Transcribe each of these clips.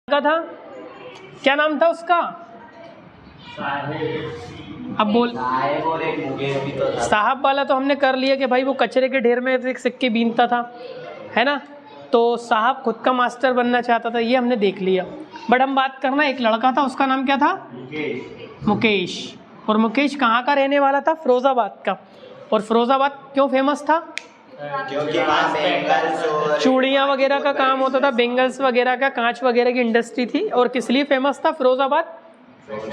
का था, क्या नाम था उसका? अब बोल। साहब वाला तो हमने कर लिया कि भाई वो कचरे के ढेर में एक सिक्के बीनता था, है ना। तो साहब खुद का मास्टर बनना चाहता था, ये हमने देख लिया। बट हम बात करना, एक लड़का था, उसका नाम क्या था? मुकेश। और मुकेश कहाँ का रहने वाला था? फिरोजाबाद का। और फिरोजाबाद क्यों फेमस था? क्योंकि वहाँ बेंगल्स चूड़ियाँ वगैरह का काम होता था, बेंगल्स वगैरह का, कांच वगैरह की इंडस्ट्री थी। और किस लिए फेमस था फिरोजाबाद?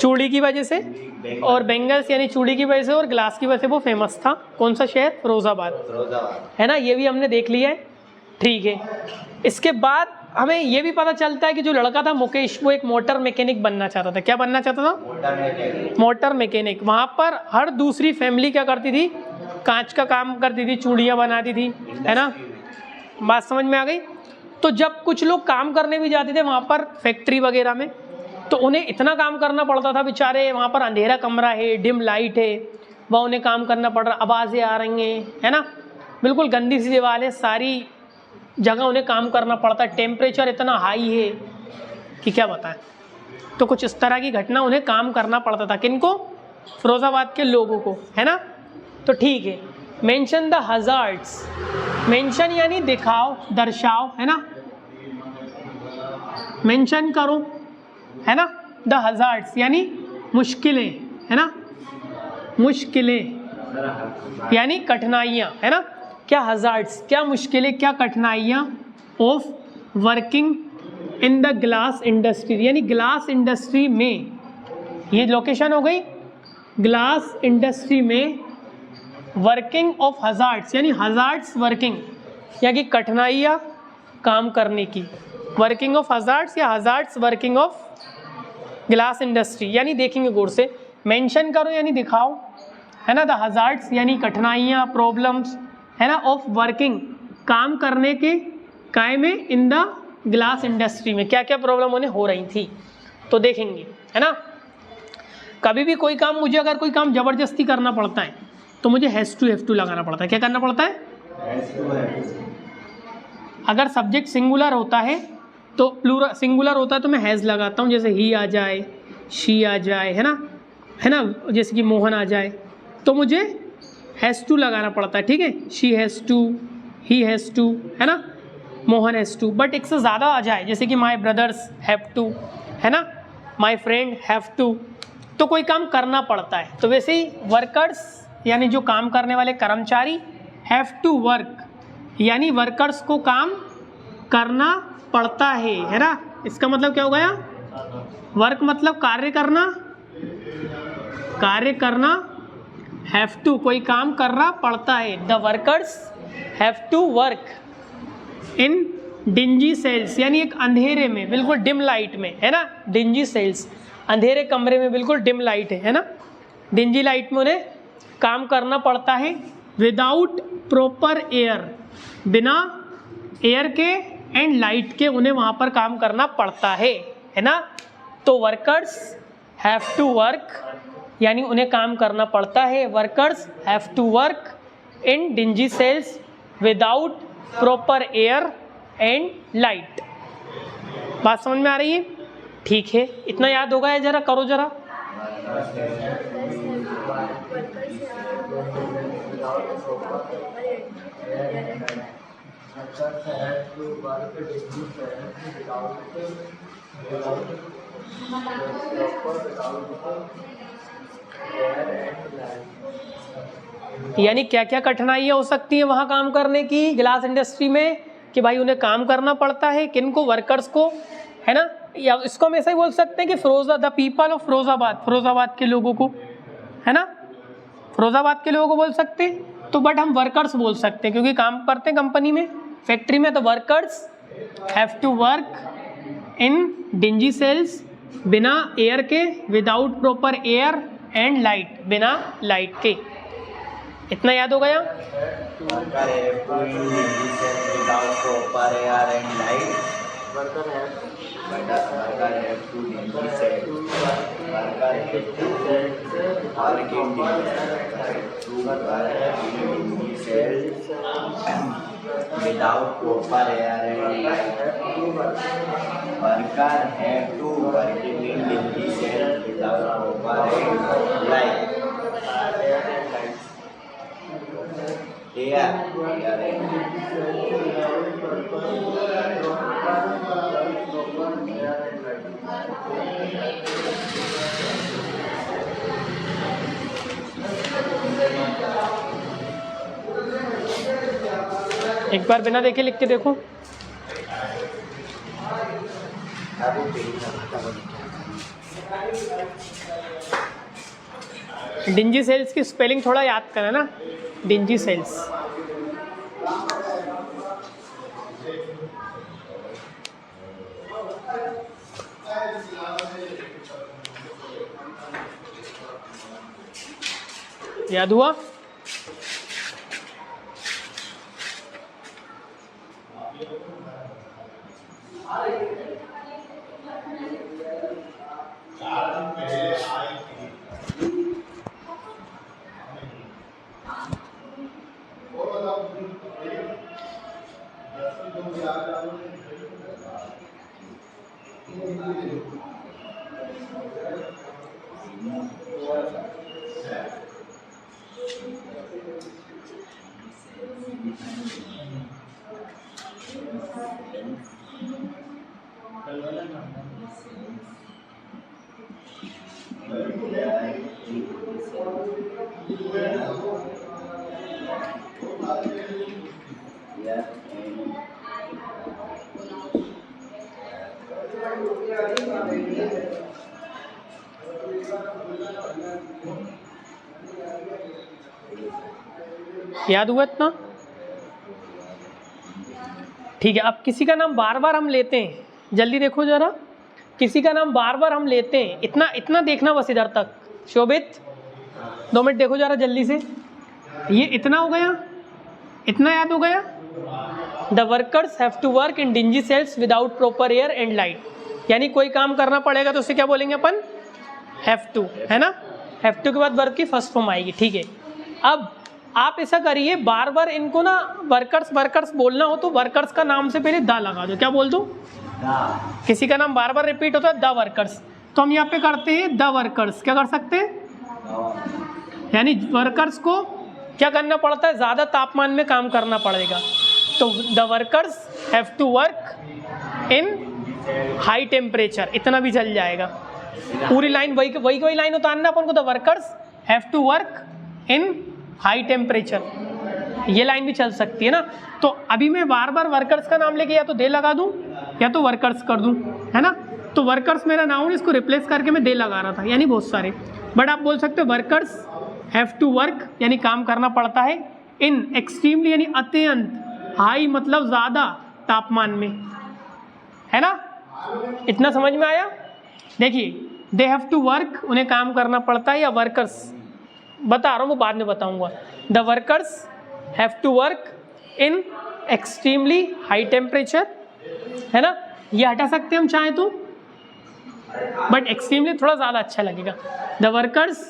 चूड़ी की वजह से, और बेंगल्स यानी चूड़ी की वजह से, और ग्लास की वजह से वो फेमस था। कौन सा शहर? फिरोजाबाद, है ना। ये भी हमने देख लिया है, ठीक है। इसके बाद हमें ये भी पता चलता है कि जो लड़का था मुकेश, वो एक मोटर मैकेनिक बनना चाहता था। क्या बनना चाहता था? Motor mechanic. वहाँ पर हर दूसरी फैमिली क्या करती थी? कांच का काम करती थी, चूड़ियाँ बनाती थी, है ना। बात समझ में आ गई? तो जब कुछ लोग काम करने भी जाते थे वहाँ पर फैक्ट्री वगैरह में, तो उन्हें इतना काम करना पड़ता था बेचारे। वहाँ पर अंधेरा कमरा है, डिम लाइट है, वहाँ उन्हें काम करना पड़ रहा, आवाज़ें आ रही हैं, है ना, बिल्कुल गंदी सी दीवार है, सारी जगह उन्हें काम करना पड़ता है। टेम्परेचर इतना हाई है कि क्या बताएं। तो कुछ इस तरह की घटना उन्हें काम करना पड़ता था। किनको? फिरोजाबाद के लोगों को, है ना। तो ठीक है, मेंशन द हज़ार्ड्स। मेंशन यानी दिखाओ, दर्शाओ, है ना, मेंशन करो, है ना। द हज़ार्ड्स यानी मुश्किलें, है ना, मुश्किलें यानी कठिनाइयाँ, है ना। क्या हज़ार्ड्स, क्या मुश्किलें, क्या कठिनाइयाँ of working in the glass industry, यानी ग्लास इंडस्ट्री में। ये लोकेशन हो गई ग्लास इंडस्ट्री में। वर्किंग ऑफ हज़ार्ड्स यानी हज़ार्ड्स वर्किंग, यानी कठिनाइयाँ काम करने की। वर्किंग ऑफ हज़ार्ड्स या hazards working of glass industry, यानी देखेंगे गौर से। मेंशन करो यानी दिखाओ, है ना। द हज़ार्ड्स यानी कठिनाइयाँ, प्रॉब्लम्स, है ना, ऑफ वर्किंग काम करने के, काय में, इन द ग्लास इंडस्ट्री में क्या क्या प्रॉब्लम उन्हें हो रही थी, तो देखेंगे, है ना। कभी भी कोई काम, मुझे अगर कोई काम ज़बरदस्ती करना पड़ता है तो मुझे हैज़ टू लगाना पड़ता है। क्या करना पड़ता है? अगर सब्जेक्ट सिंगुलर होता है तो प्लूरल, सिंगुलर होता है तो मैं हैज़ लगाता हूँ। जैसे ही आ जाए, शी आ जाए, है ना, जैसे कि मोहन आ जाए तो मुझे हैज़ टू लगाना पड़ता है, ठीक है। She has to, he has to, है ना, मोहन हैज़ टू। बट एक से ज़्यादा आ जाए, जैसे कि माई ब्रदर्स हैव टू, है ना, माई फ्रेंड हैव टू, तो कोई काम करना पड़ता है। तो वैसे ही वर्कर्स यानी जो काम करने वाले कर्मचारी, हैव टू वर्क यानी वर्कर्स को काम करना पड़ता है ना। इसका मतलब क्या हो गया? वर्क मतलब कार्य करना, कार्य करना, हैव टू कोई काम करना पड़ता है। The workers have to work in dingy cells यानी एक अंधेरे में, बिल्कुल डिम लाइट में, है ना। डिंजी सेल्स अंधेरे कमरे में, बिल्कुल डिम लाइट है ना। डिंजी लाइट में उन्हें काम करना पड़ता है। विदाउट प्रॉपर एयर, बिना एयर के एंड लाइट के उन्हें वहाँ पर काम करना पड़ता है ना। तो वर्कर्स हैव टू वर्क यानी उन्हें काम करना पड़ता है। Workers have to work in dingy cells without proper air and light. बात समझ में आ रही है? ठीक है, इतना याद होगा या जरा करो जरा। यानी क्या क्या कठिनाइयाँ हो सकती हैं वहाँ काम करने की ग्लास इंडस्ट्री में, कि भाई उन्हें काम करना पड़ता है। किनको? वर्कर्स को, है ना। या इसको हम ऐसा ही बोल सकते हैं कि the people of Firozabad, Firozabad के लोगों को, है ना, फिरोजाबाद के लोगों को बोल सकते हैं। तो बट हम वर्कर्स बोल सकते हैं क्योंकि काम करते हैं कंपनी में, फैक्ट्री में। तो workers have to work in dingy cells बिना एयर के, without proper air and light, बिना लाइट के। इतना याद हो गया? without proper air and light. Worker have to work in dingy cells without proper air and light. Air and एक बार बिना देखे लिख के देखो। डिंजी सेल्स की स्पेलिंग थोड़ा याद करें ना, डिंजी सेल्स। याद हुआ? याद हुआ इतना? ठीक है, अब किसी का नाम बार बार हम लेते हैं, जल्दी देखो जरा, किसी का नाम बार बार हम लेते हैं, इतना इतना देखना बस इधर तक। शोभित 2 मिनट देखो जरा जल्दी से, ये इतना हो गया, इतना याद हो गया। The workers have to work in dingy cells without proper air and light, यानी कोई काम करना पड़ेगा तो उसे क्या बोलेंगे अपन? हैव टू, है ना? हैव टू के बाद वर्ब की फर्स्ट फॉर्म आएगी। ठीक है, अब आप ऐसा करिए, बार बार इनको ना वर्कर्स वर्कर्स बोलना हो तो वर्कर्स का नाम से पहले द लगा दो। क्या बोल दो? किसी का नाम बार बार रिपीट होता है, द वर्कर्स, तो हम यहाँ पे करते हैं द वर्कर्स। क्या कर सकते हैं? यानी वर्कर्स को क्या करना पड़ता है? ज़्यादा तापमान में काम करना पड़ेगा, तो the workers have to work in high temperature, इतना भी चल जाएगा। पूरी लाइन वही लाइन उतारना अपन को, the workers have to work in high temperature, ये लाइन भी चल सकती है ना। तो अभी मैं बार बार वर्कर्स का नाम लेके या तो दे लगा दूं या तो वर्कर्स कर दूं, है ना। तो वर्कर्स मेरा नाउन, इसको रिप्लेस करके मैं दे लगा रहा था, यानी बहुत सारे। बट आप बोल सकते हो वर्कर्स हैव टू वर्क, यानी काम करना पड़ता है, इन एक्सट्रीमली यानी अत्यंत, हाई मतलब ज़्यादा तापमान में, है ना। इतना समझ में आया? देखिए, दे हैव टू वर्क, उन्हें काम करना पड़ता है, या वर्कर्स बता रहा हूँ, वो बाद में बताऊंगा। The workers have to work in extremely high temperature, है ना। ये हटा सकते हैं हम चाहे तो, बट एक्सट्रीमली थोड़ा ज़्यादा अच्छा लगेगा। The workers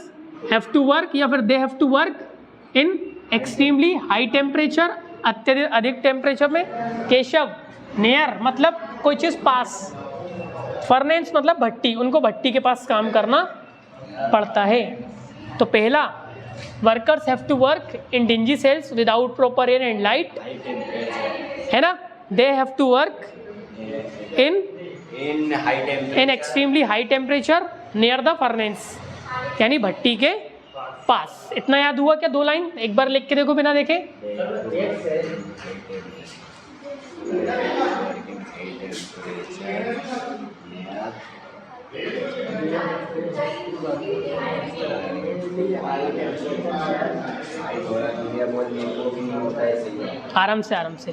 have to work, या फिर they have to work in extremely high temperature, अत्यधिक अधिक टेम्परेचर में। केशव, नियर मतलब कोई चीज़ पास, फर्नेस मतलब भट्टी, उनको भट्टी के पास काम करना पड़ता है। तो पहला, workers have to work in dingy cells without proper air and light, है ना। They have to work in extremely high temperature near the furnace, यानी भट्टी के पास। इतना याद हुआ क्या? 2 लाइन एक बार लिख के देखो बिना देखे। आराम से आराम से।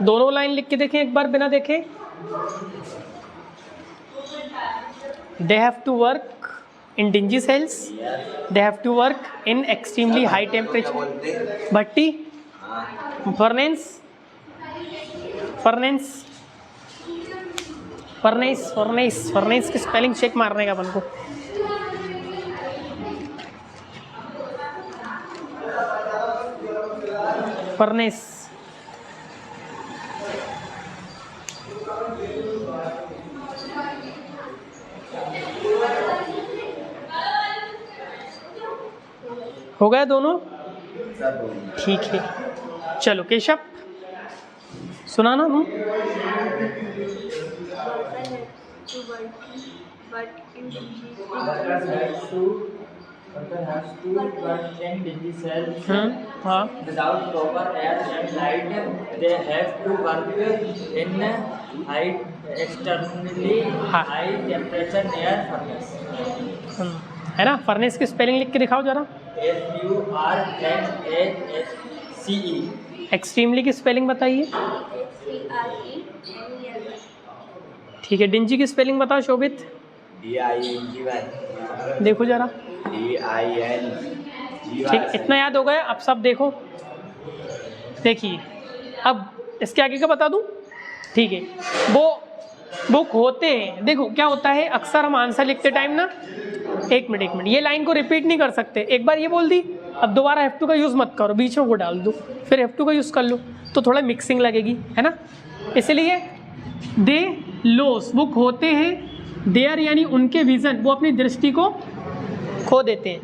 दोनों लाइन लिख के देखें एक बार बिना देखे। They have to work in dingy cells, they have to work in extremely high temperature. भट्टी, furnace, furnace, furnace, furnace, furnace की स्पेलिंग चेक मारने का अपन को। फर्नेस, हो गया दोनों? ठीक है, चलो केशव सुनाना तुम। हाँ, without proper air and light, they have to work in externally high temperature near furnace. है ना। फर्नेस की स्पेलिंग लिख के दिखाओ जरा। FURNACE। एक्सट्रीमली की स्पेलिंग बताइए। ठीक है, डिंजी की स्पेलिंग बताओ शोभित। DINGY। देखो जरा। DINGY। ठीक, इतना याद हो गया। अब सब देखो, देखिए अब इसके आगे का बता दूं। ठीक है, वो होते हैं। देखो क्या होता है, अक्सर हम आंसर लिखते टाइम ना, एक मिनट, ये लाइन को रिपीट नहीं कर सकते। एक बार ये बोल दी, अब दोबारा F2 का यूज़ मत करो, बीच में वो डाल दो, फिर F2 का यूज़ कर लो, तो थोड़ा मिक्सिंग लगेगी, है ना। इसलिए दे लोस, वो खोते हैं। देयर यानी उनके विज़न, वो अपनी दृष्टि को खो देते हैं।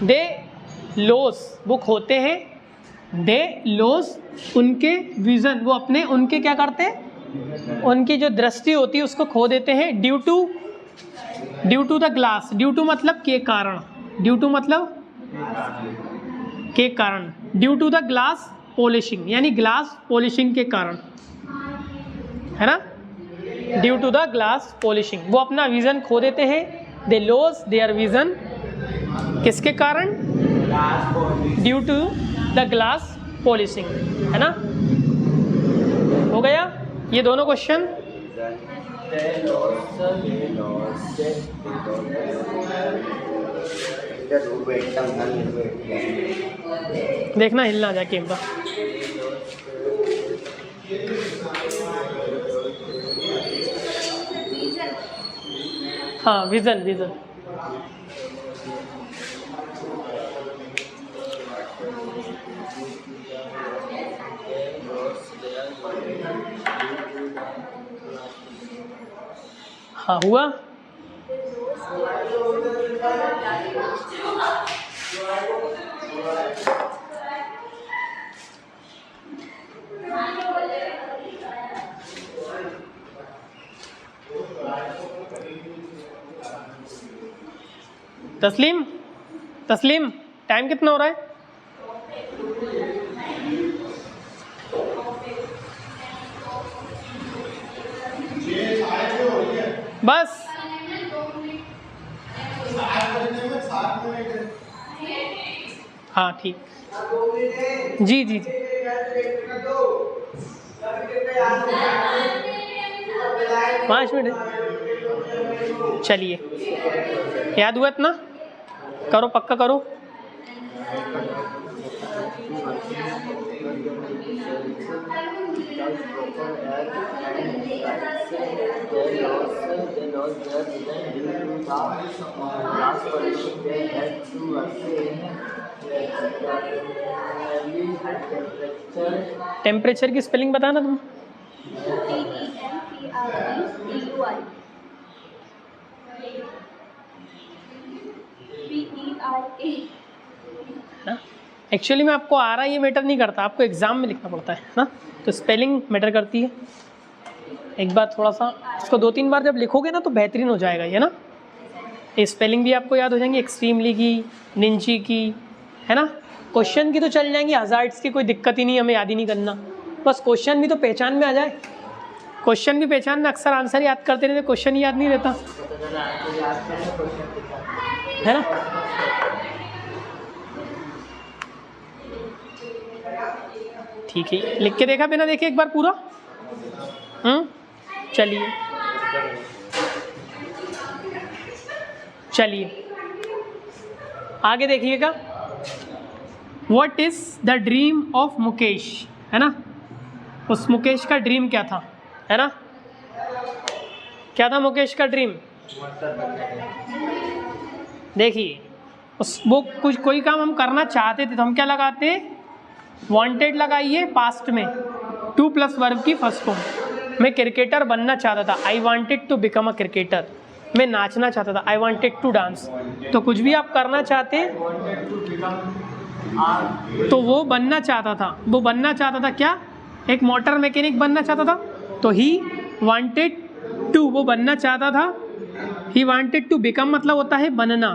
दे लोस, वो खोते हैं। दे लोस, उनके विज़न, वो अपने उनके क्या करते हैं, उनकी जो दृष्टि होती है उसको खो देते हैं। Due to the glass, due to मतलब के कारण, ड्यू टू मतलब के कारण, due to the glass polishing यानी ग्लास पॉलिशिंग के कारण, है ना। Due to the glass polishing, वो अपना विजन खो देते हैं। दे लॉस देयर विजन, किसके कारण, due to the glass polishing, है ना। हो गया ये दोनों क्वेश्चन। देखना हिलना आ जाए कैमरा। हाँ, विजन, विजन। हाँ हुआ। तस्लीम, तस्लीम टाइम कितना हो रहा है? बस हाँ ठीक, जी जी जी। पाँच मिनट, चलिए याद हुआ इतना? करो, पक्का करो। टेम्परेचर की स्पेलिंग बताना तुम। एक्चुअली में आपको आ रहा है ये मैटर नहीं करता, आपको एग्जाम में लिखना पड़ता है ना, तो स्पेलिंग मैटर करती है। एक बार थोड़ा सा इसको 2-3 बार जब लिखोगे ना तो बेहतरीन हो जाएगा ये ना। ये स्पेलिंग भी आपको याद हो जाएंगी, एक्सट्रीमली की, निंजी की, है ना। क्वेश्चन की तो चल जाएंगी, हज़ार्ड्स की कोई दिक्कत ही नहीं, हमें याद ही नहीं करना, बस क्वेश्चन भी तो पहचान में आ जाए। क्वेश्चन भी पहचान में, अक्सर आंसर याद करते रहते, क्वेश्चन ही याद नहीं रहता, है ना। ठीक है, लिख के देखा बिना देखे एक बार पूरा? चलिए चलिए आगे देखिएगा। What is the dream of Mukesh, है ना? उस मुकेश का ड्रीम क्या था, है ना? क्या था मुकेश का ड्रीम? देखिए वो कुछ कोई काम हम करना चाहते थे तो हम क्या लगाते? वांटेड लगाइए पास्ट में, टू प्लस वर्ब की फर्स्ट फॉर्म। मैं क्रिकेटर बनना चाहता था, I wanted to become a cricketer. मैं नाचना चाहता था, आई वांटेड टू डांस। तो कुछ भी आप करना चाहते तो वो बनना चाहता था, वो बनना चाहता था क्या? एक मोटर मैकेनिक बनना चाहता था, तो ही वांटेड टू, वो बनना चाहता था। ही वांटेड टू बिकम मतलब होता है बनना।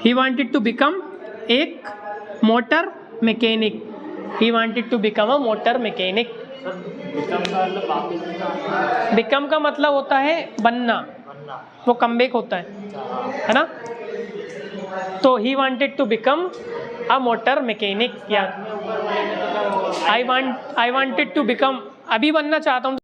ही वांटेड टू बिकम एक motor mechanic. He wanted to become a motor mechanic. Become का मतलब होता है बनना, वो कमबैक होता है ना? तो he wanted to become a motor mechanic. या आई वांटेड टू बिकम, अभी बनना चाहता हूँ